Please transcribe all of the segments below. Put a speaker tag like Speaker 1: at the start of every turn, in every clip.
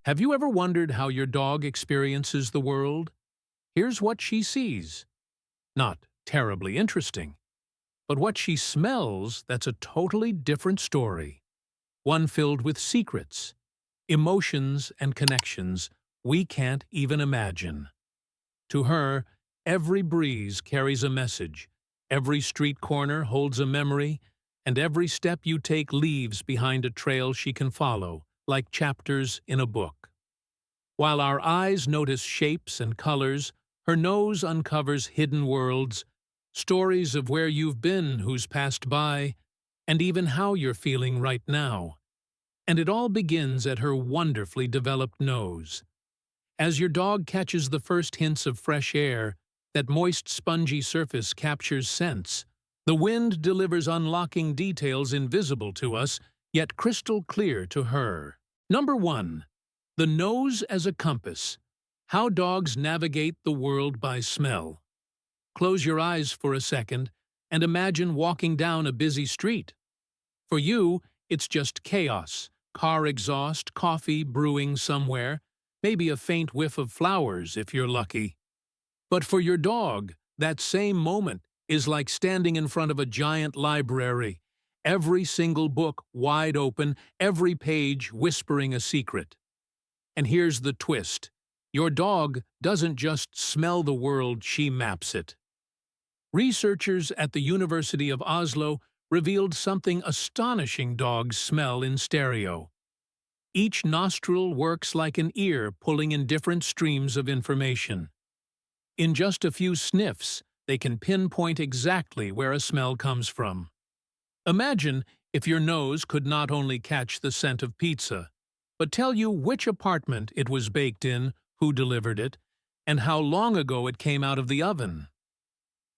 Speaker 1: Have you ever wondered how your dog experiences the world? Here's what she sees. Not terribly interesting, but what she smells, that's a totally different story. One filled with secrets, emotions, and connections we can't even imagine. To her, every breeze carries a message, every street corner holds a memory, and every step you take leaves behind a trail she can follow, like chapters in a book. While our eyes notice shapes and colors, her nose uncovers hidden worlds, stories of where you've been, who's passed by, and even how you're feeling right now. And it all begins at her wonderfully developed nose. As your dog catches the first hints of fresh air, that moist, spongy surface captures scents. The wind delivers unlocking details invisible to us, yet crystal clear to her. Number 1. The nose as a compass. How dogs navigate the world by smell. Close your eyes for a second and imagine walking down a busy street. For you, it's just chaos, car exhaust, coffee brewing somewhere, maybe a faint whiff of flowers if you're lucky. But for your dog, that same moment is like standing in front of a giant library, every single book wide open, every page whispering a secret. And here's the twist. Your dog doesn't just smell the world, she maps it. Researchers at the University of Oslo revealed something astonishing: dogs smell in stereo. Each nostril works like an ear, pulling in different streams of information. In just a few sniffs, they can pinpoint exactly where a smell comes from. Imagine if your nose could not only catch the scent of pizza, but tell you which apartment it was baked in, who delivered it, and how long ago it came out of the oven.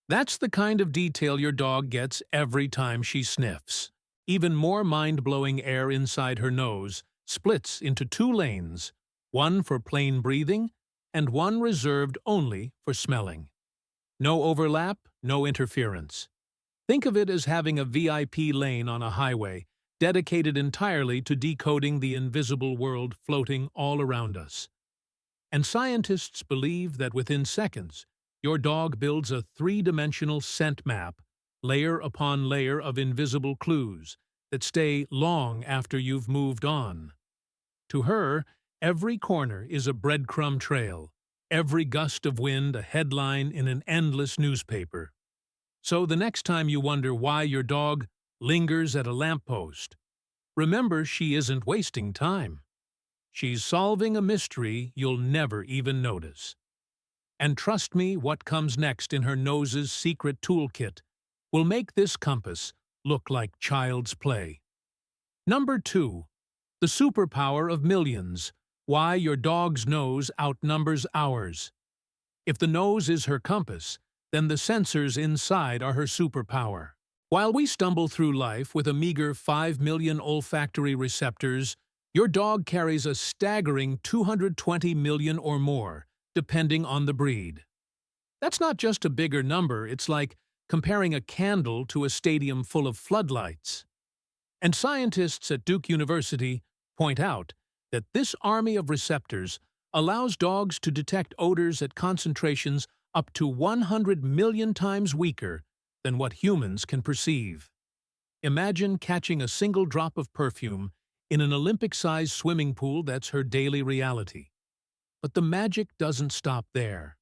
Speaker 1: That's the kind of detail your dog gets every time she sniffs. Even more mind-blowing, air inside her nose splits into 2 lanes, one for plain breathing and one reserved only for smelling. No overlap, no interference. Think of it as having a VIP lane on a highway, dedicated entirely to decoding the invisible world floating all around us. And scientists believe that within seconds, your dog builds a 3-dimensional scent map, layer upon layer of invisible clues that stay long after you've moved on. To her, every corner is a breadcrumb trail, every gust of wind a headline in an endless newspaper. So the next time you wonder why your dog lingers at a lamppost, remember she isn't wasting time. She's solving a mystery you'll never even notice. And trust me, what comes next in her nose's secret toolkit will make this compass look like child's play. Number 2. The Superpower of Millions. Why your dog's nose outnumbers ours. If the nose is her compass, then the sensors inside are her superpower. While we stumble through life with a meager 5 million olfactory receptors, your dog carries a staggering 220 million or more, depending on the breed. That's not just a bigger number, it's like comparing a candle to a stadium full of floodlights. And scientists at Duke University point out that this army of receptors allows dogs to detect odors at concentrations up to 100 million times weaker than what humans can perceive. Imagine catching a single drop of perfume in an Olympic-sized swimming pool. That's her daily reality. But the magic doesn't stop there.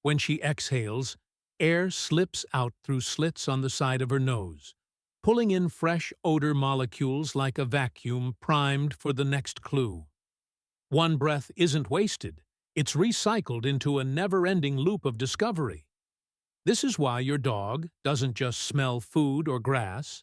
Speaker 1: When she exhales, air slips out through slits on the side of her nose, pulling in fresh odor molecules like a vacuum primed for the next clue. One breath isn't wasted. It's recycled into a never-ending loop of discovery. This is why your dog doesn't just smell food or grass.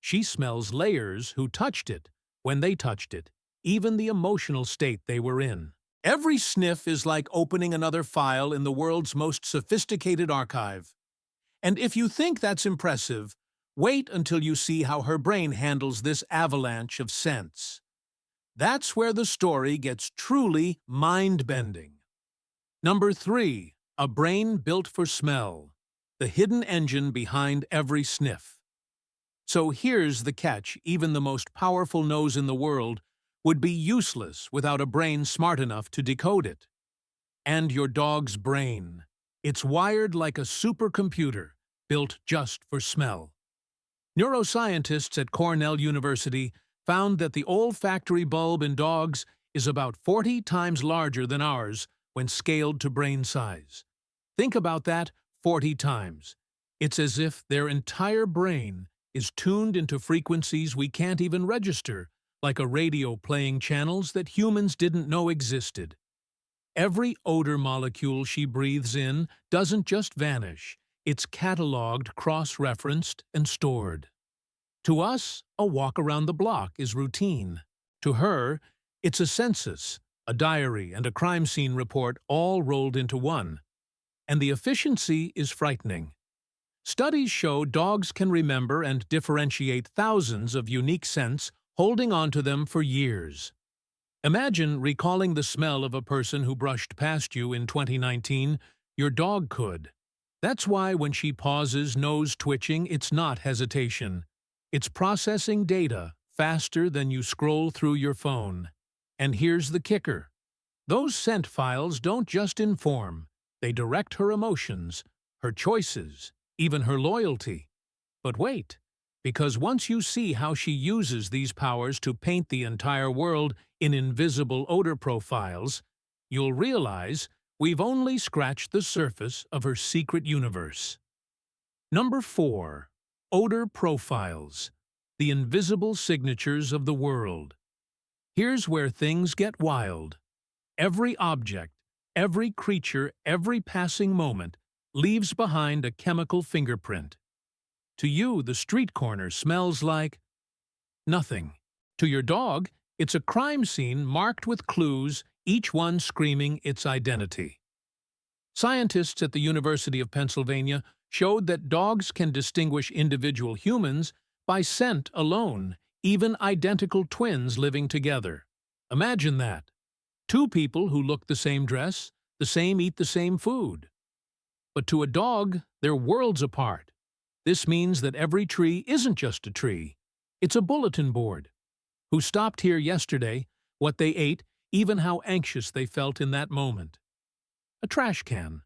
Speaker 1: She smells layers, who touched it, when they touched it, even the emotional state they were in. Every sniff is like opening another file in the world's most sophisticated archive. And if you think that's impressive, wait until you see how her brain handles this avalanche of scents. That's where the story gets truly mind-bending. Number 3. A brain built for smell. The hidden engine behind every sniff. So here's the catch: even the most powerful nose in the world would be useless without a brain smart enough to decode it. And your dog's brain. It's wired like a supercomputer, built just for smell. Neuroscientists at Cornell University found that the olfactory bulb in dogs is about 40 times larger than ours when scaled to brain size. Think about that, 40 times. It's as if their entire brain is tuned into frequencies we can't even register, like a radio playing channels that humans didn't know existed. Every odor molecule she breathes in doesn't just vanish, it's cataloged, cross-referenced, and stored. To us, a walk around the block is routine. To her, it's a census, a diary, and a crime scene report all rolled into one. And the efficiency is frightening. Studies show dogs can remember and differentiate thousands of unique scents, holding onto them for years. Imagine recalling the smell of a person who brushed past you in 2019. Your dog could. That's why when she pauses, nose twitching, it's not hesitation. It's processing data faster than you scroll through your phone. And here's the kicker. Those scent files don't just inform. They direct her emotions, her choices, even her loyalty. But wait, because once you see how she uses these powers to paint the entire world in invisible odor profiles, you'll realize we've only scratched the surface of her secret universe. Number 4. Odor Profiles, the invisible signatures of the world. Here's where things get wild. Every object, every creature, every passing moment leaves behind a chemical fingerprint. To you, the street corner smells like nothing. To your dog, it's a crime scene marked with clues, each one screaming its identity. Scientists at the University of Pennsylvania showed that dogs can distinguish individual humans by scent alone, even identical twins living together. Imagine that. Two people who look the same dress, eat the same food. But to a dog, they're worlds apart. This means that every tree isn't just a tree. It's a bulletin board. Who stopped here yesterday, what they ate, even how anxious they felt in that moment. A trash can.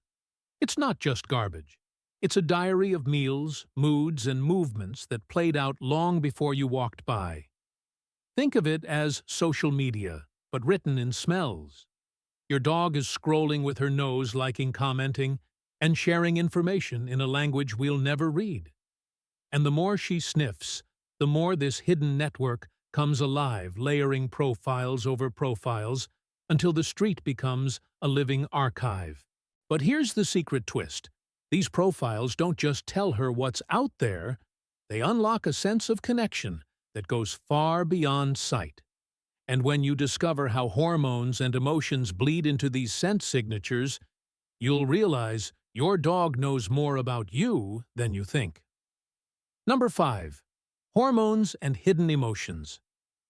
Speaker 1: It's not just garbage. It's a diary of meals, moods, and movements that played out long before you walked by. Think of it as social media, but written in smells. Your dog is scrolling with her nose, liking, commenting, and sharing information in a language we'll never read. And the more she sniffs, the more this hidden network comes alive, layering profiles over profiles, until the street becomes a living archive. But here's the secret twist. These profiles don't just tell her what's out there, they unlock a sense of connection that goes far beyond sight. And when you discover how hormones and emotions bleed into these scent signatures, you'll realize your dog knows more about you than you think. Number 5. Hormones and hidden emotions.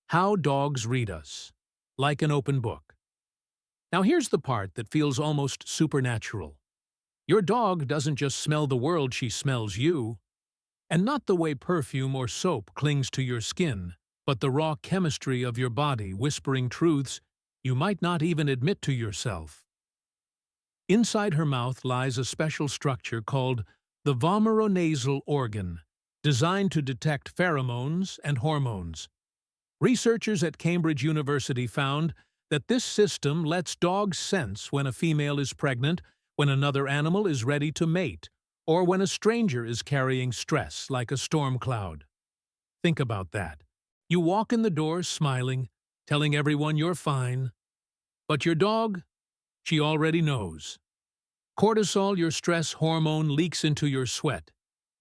Speaker 1: How dogs read us. Like an open book. Now here's the part that feels almost supernatural. Your dog doesn't just smell the world, she smells you. And not the way perfume or soap clings to your skin, but the raw chemistry of your body whispering truths you might not even admit to yourself. Inside her mouth lies a special structure called the Vomeronasal organ, designed to detect pheromones and hormones. Researchers at Cambridge University found that this system lets dogs sense when a female is pregnant, when another animal is ready to mate, or when a stranger is carrying stress like a storm cloud. Think about that. You walk in the door smiling, telling everyone you're fine. But your dog? She already knows. Cortisol, your stress hormone, leaks into your sweat.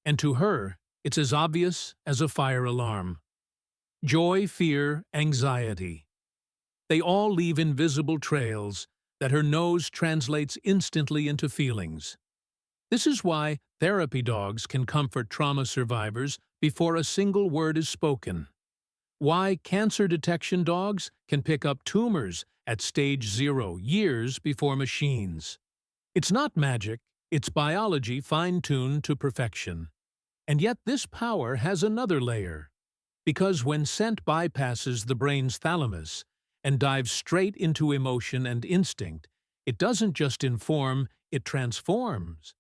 Speaker 1: And to her, it's as obvious as a fire alarm. Joy, fear, anxiety. They all leave invisible trails that her nose translates instantly into feelings. This is why therapy dogs can comfort trauma survivors before a single word is spoken. Why cancer detection dogs can pick up tumors at stage 0 years before machines. It's not magic, it's biology fine-tuned to perfection. And yet this power has another layer. Because when scent bypasses the brain's thalamus and dives straight into emotion and instinct, it doesn't just inform, it transforms.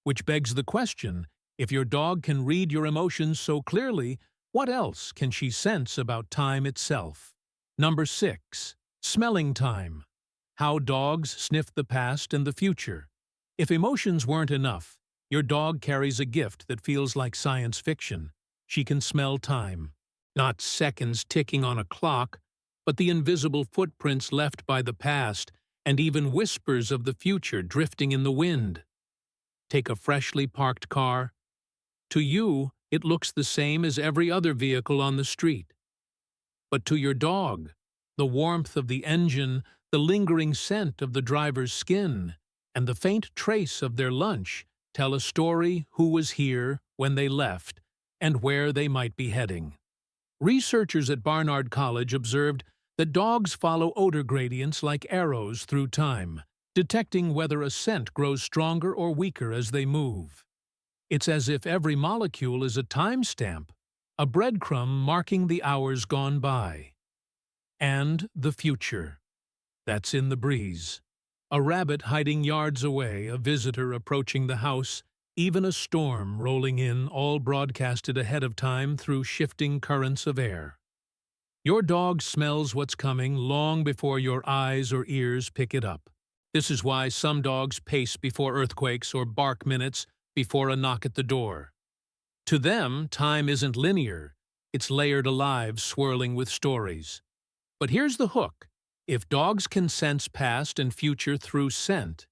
Speaker 1: Which begs the question, if your dog can read your emotions so clearly, what else can she sense about time itself? Number 6. Smelling time. How dogs sniff the past and the future. If emotions weren't enough, your dog carries a gift that feels like science fiction. She can smell time. Not seconds ticking on a clock, but the invisible footprints left by the past and even whispers of the future drifting in the wind. Take a freshly parked car. To you, it looks the same as every other vehicle on the street. But to your dog, the warmth of the engine, the lingering scent of the driver's skin, and the faint trace of their lunch tell a story who was here when they left and where they might be heading. Researchers at Barnard College observed that dogs follow odor gradients like arrows through time, detecting whether a scent grows stronger or weaker as they move. It's as if every molecule is a timestamp, a breadcrumb marking the hours gone by. And the future. That's in the breeze. A rabbit hiding yards away, a visitor approaching the house, even a storm rolling in, all broadcasted ahead of time through shifting currents of air. Your dog smells what's coming long before your eyes or ears pick it up. This is why some dogs pace before earthquakes or bark minutes before a knock at the door. To them, time isn't linear. It's layered alive, swirling with stories. But here's the hook. If dogs can sense past and future through scent,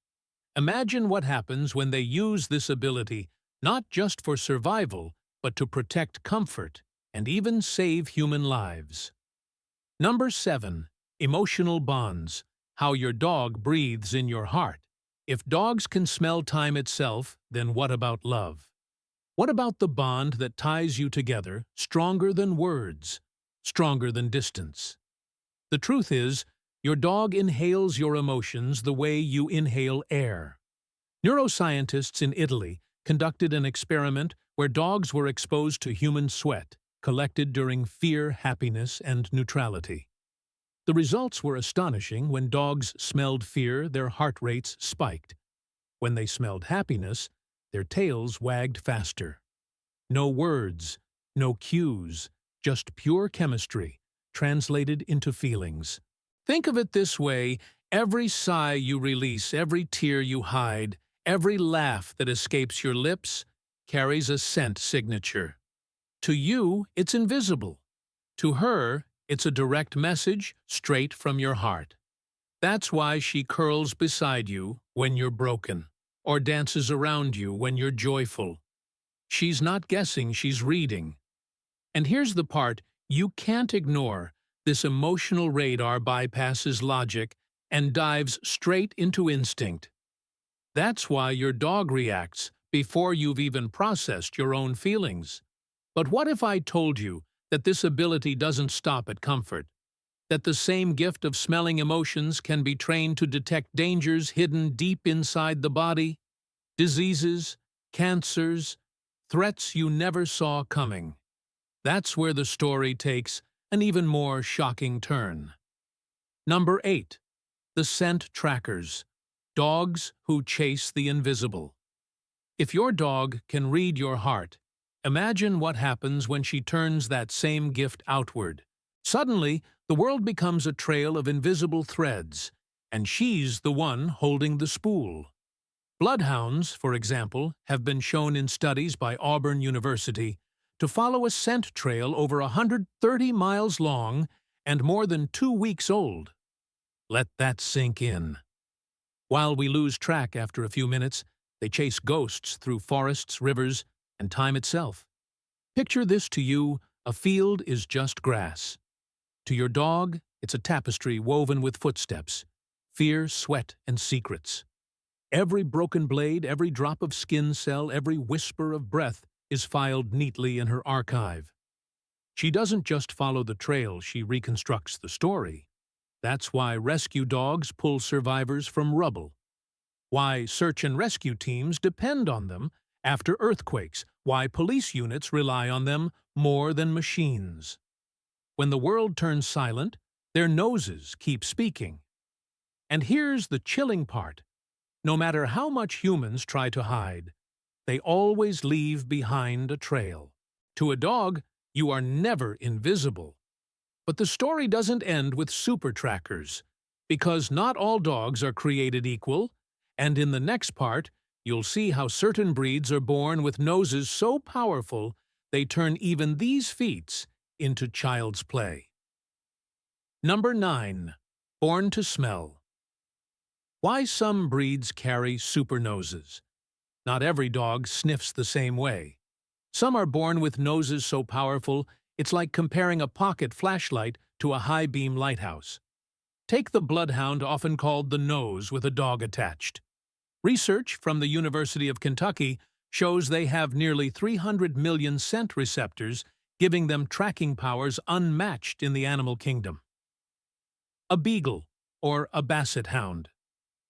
Speaker 1: imagine what happens when they use this ability not just for survival, but to protect comfort and even save human lives. Number 7. Emotional bonds. How your dog breathes in your heart. If dogs can smell time itself, then what about love? What about the bond that ties you together, stronger than words, stronger than distance? The truth is, your dog inhales your emotions the way you inhale air. Neuroscientists in Italy conducted an experiment where dogs were exposed to human sweat, collected during fear, happiness, and neutrality. The results were astonishing. When dogs smelled fear, their heart rates spiked. When they smelled happiness, their tails wagged faster. No words, no cues, just pure chemistry, translated into feelings. Think of it this way: every sigh you release, every tear you hide, every laugh that escapes your lips carries a scent signature. To you, it's invisible. To her, it's a direct message straight from your heart. That's why she curls beside you when you're broken, or dances around you when you're joyful. She's not guessing, she's reading. And here's the part you can't ignore. This emotional radar bypasses logic and dives straight into instinct. That's why your dog reacts before you've even processed your own feelings. But what if I told you that this ability doesn't stop at comfort? That the same gift of smelling emotions can be trained to detect dangers hidden deep inside the body? Diseases, cancers, threats you never saw coming. That's where the story takes an even more shocking turn. Number 8. The scent trackers. Dogs who chase the invisible. If your dog can read your heart, imagine what happens when she turns that same gift outward. Suddenly, the world becomes a trail of invisible threads, and she's the one holding the spool. Bloodhounds, for example, have been shown in studies by Auburn University to follow a scent trail over 130 miles long and more than 2 weeks old. Let that sink in. While we lose track after a few minutes, they chase ghosts through forests, rivers, and time itself. Picture this: to you, a field is just grass. To your dog, it's a tapestry woven with footsteps, fear, sweat, and secrets. Every broken blade, every drop of skin cell, every whisper of breath is filed neatly in her archive. She doesn't just follow the trail, she reconstructs the story. That's why rescue dogs pull survivors from rubble. Why search and rescue teams depend on them after earthquakes. Why police units rely on them more than machines. When the world turns silent, Their noses keep speaking. And here's the chilling part. No matter how much humans try to hide, they always leave behind a trail. To a dog, you are never invisible. But the story doesn't end with super trackers, because not all dogs are created equal, and in the next part, you'll see how certain breeds are born with noses so powerful they turn even these feats into child's play. Number 9. Born to smell. Why some breeds carry super noses? Not every dog sniffs the same way. Some are born with noses so powerful it's like comparing a pocket flashlight to a high-beam lighthouse. Take the bloodhound, often called the nose with a dog attached. Research from the University of Kentucky shows they have nearly 300 million scent receptors, giving them tracking powers unmatched in the animal kingdom. A beagle, or a basset hound.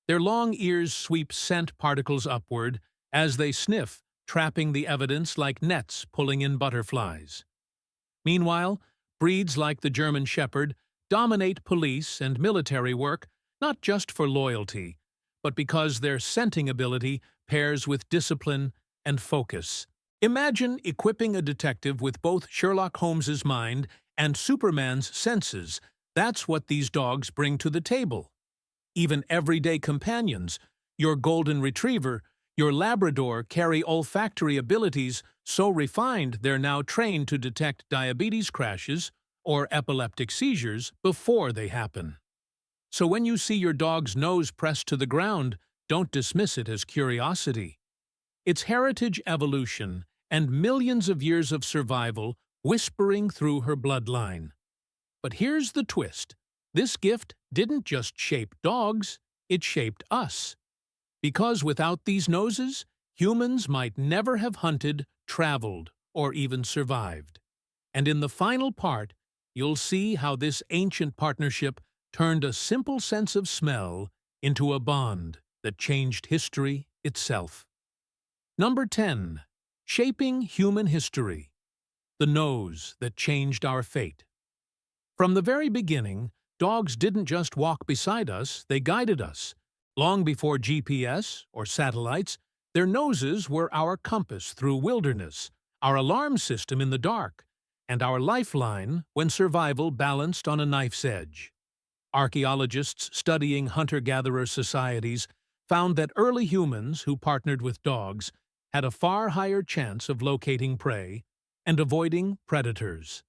Speaker 1: Their long ears sweep scent particles upward as they sniff, trapping the evidence like nets pulling in butterflies. Meanwhile, breeds like the German Shepherd dominate police and military work not just for loyalty, but because their scenting ability pairs with discipline and focus. Imagine equipping a detective with both Sherlock Holmes's mind and Superman's senses. That's what these dogs bring to the table. Even everyday companions, your golden retriever, your Labrador, carry olfactory abilities so refined they're now trained to detect diabetes crashes or epileptic seizures before they happen. So when you see your dog's nose pressed to the ground, don't dismiss it as curiosity. It's heritage evolution and millions of years of survival whispering through her bloodline. But here's the twist. This gift didn't just shape dogs, it shaped us. Because without these noses, humans might never have hunted, traveled, or even survived. And in the final part, you'll see how this ancient partnership turned a simple sense of smell into a bond that changed history itself. Number 10. Shaping human history. The nose that changed our fate. From the very beginning, dogs didn't just walk beside us, they guided us. Long before GPS or satellites, their noses were our compass through wilderness, our alarm system in the dark, and our lifeline when survival balanced on a knife's edge. Archaeologists studying hunter-gatherer societies found that early humans who partnered with dogs had a far higher chance of locating prey and avoiding predators.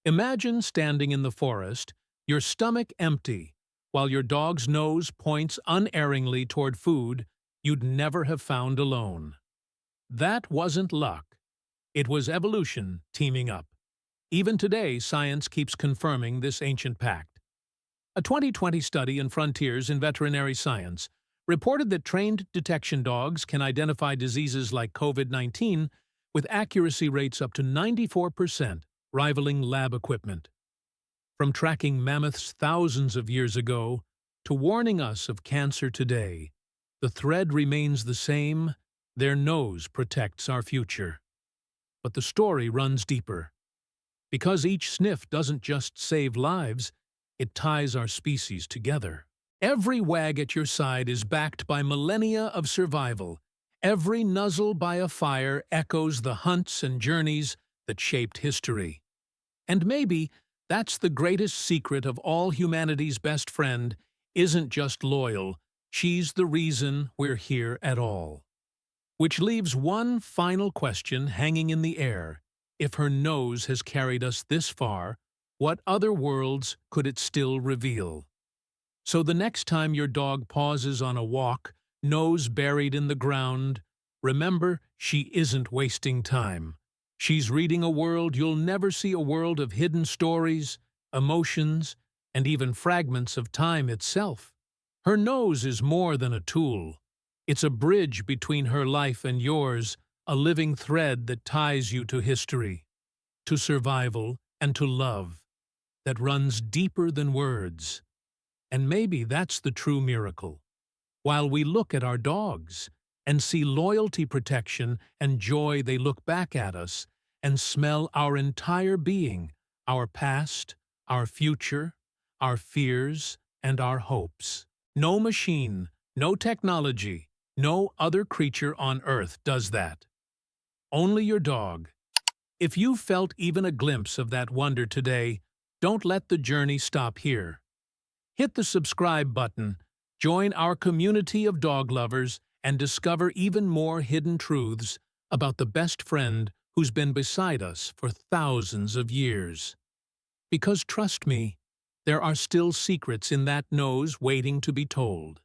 Speaker 1: Imagine standing in the forest, your stomach empty, while your dog's nose points unerringly toward food you'd never have found alone. That wasn't luck. It was evolution teaming up. Even today, science keeps confirming this ancient pact. A 2020 study in Frontiers in Veterinary Science reported that trained detection dogs can identify diseases like COVID-19 with accuracy rates up to 94%, rivaling lab equipment. From tracking mammoths thousands of years ago to warning us of cancer today, the thread remains the same: their nose protects our future. But the story runs deeper. Because each sniff doesn't just save lives, it ties our species together. Every wag at your side is backed by millennia of survival. Every nuzzle by a fire echoes the hunts and journeys that shaped history. And maybe that's the greatest secret of all. Humanity's best friend isn't just loyal, she's the reason we're here at all. Which leaves one final question hanging in the air. If her nose has carried us this far, what other worlds could it still reveal? So the next time your dog pauses on a walk, nose buried in the ground, remember, she isn't wasting time. She's reading a world you'll never see, a world of hidden stories, emotions, and even fragments of time itself. Her nose is more than a tool. It's a bridge between her life and yours, a living thread that ties you to history, to survival, and to love, that runs deeper than words. And maybe that's the true miracle. While we look at our dogs and see loyalty, protection, and joy, they look back at us and smell our entire being, our past, our future, our fears, and our hopes. No machine, no technology, no other creature on Earth does that. Only your dog. If you felt even a glimpse of that wonder today, don't let the journey stop here. Hit the subscribe button, join our community of dog lovers, and discover even more hidden truths about the best friend who's been beside us for thousands of years. Because trust me, there are still secrets in that nose waiting to be told.